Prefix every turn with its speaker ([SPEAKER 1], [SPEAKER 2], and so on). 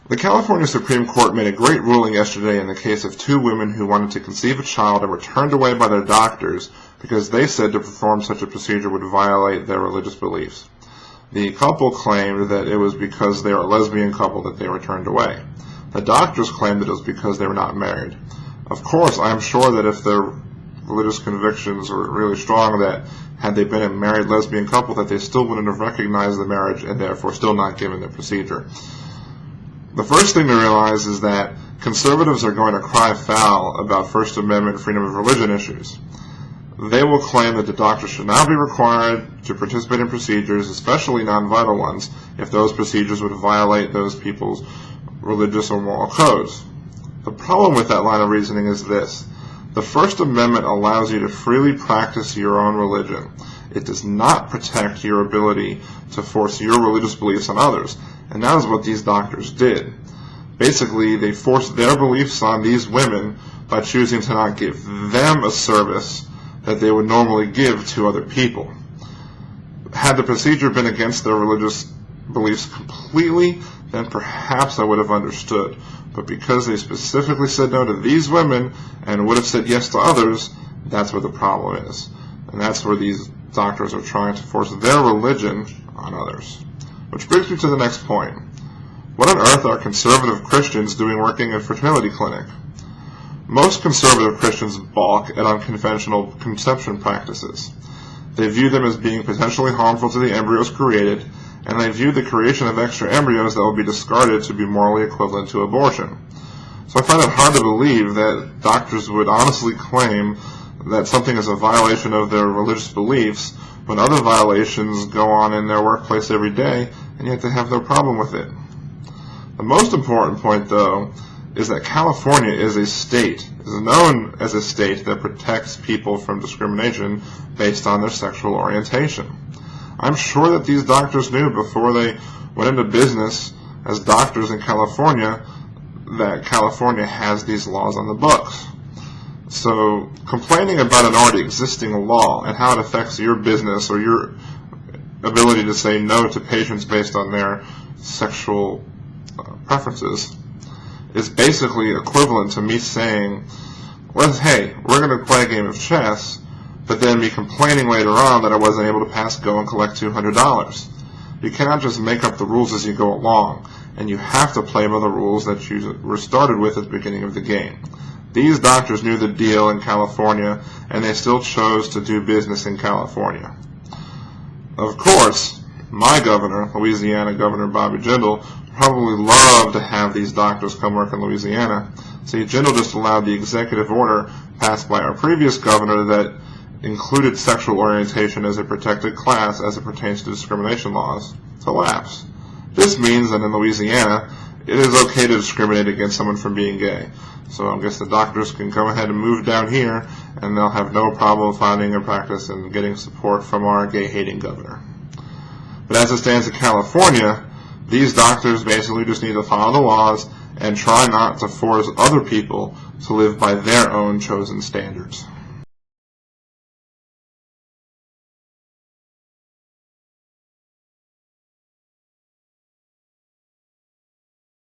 [SPEAKER 1] The California Supreme Court made a great ruling yesterday in the case of two women who wanted to conceive a child and were turned away by their doctors because they said to perform such a procedure would violate their religious beliefs. The couple claimed that it was because they were a lesbian couple that they were turned away. The doctors claimed that it was because they were not married. Of course, I am sure that if their religious convictions were really strong, that had they been a married lesbian couple, that they still wouldn't have recognized the marriage and therefore still not given the procedure. The first thing to realize is that conservatives are going to cry foul about First Amendment freedom of religion issues. They will claim that the doctors should not be required to participate in procedures, especially non-vital ones, if those procedures would violate those people's religious or moral codes. The problem with that line of reasoning is this. The First Amendment allows you to freely practice your own religion. It does not protect your ability to force your religious beliefs on others, and that is what these doctors did. Basically, they forced their beliefs on these women by choosing to not give them a service that they would normally give to other people. Had the procedure been against their religious beliefs completely, then perhaps I would have understood. But because they specifically said no to these women and would have said yes to others, that's where the problem is. And that's where these doctors are trying to force their religion on others. Which brings me to the next point. What on earth are conservative Christians doing working at a fertility clinic? Most conservative Christians balk at unconventional conception practices. They view them as being potentially harmful to the embryos created, and they view the creation of extra embryos that will be discarded to be morally equivalent to abortion. So I find it hard to believe that doctors would honestly claim that something is a violation of their religious beliefs when other violations go on in their workplace every day, and yet they have no problem with it. The most important point, though, is that California is known as a state that protects people from discrimination based on their sexual orientation. I'm sure that these doctors knew before they went into business as doctors in California that California has these laws on the books. So complaining about an already existing law and how it affects your business or your ability to say no to patients based on their sexual preferences is basically equivalent to me saying, well, hey, we're going to play a game of chess, but then me complaining later on that I wasn't able to pass go and collect $200. You cannot just make up the rules as you go along, and you have to play by the rules that you were started with at the beginning of the game. These doctors knew the deal in California, and they still chose to do business in California. Of course, my governor, Louisiana Governor Bobby Jindal, probably love to have these doctors come work in Louisiana. See, Jindal just allowed the executive order passed by our previous governor that included sexual orientation as a protected class as it pertains to discrimination laws to lapse. This means that in Louisiana, it is okay to discriminate against someone for being gay. So I guess the doctors can go ahead and move down here, and they'll have no problem finding a practice and getting support from our gay-hating governor. But as it stands in California, these doctors basically just need to follow the laws and try not to force other people to live by their own chosen standards.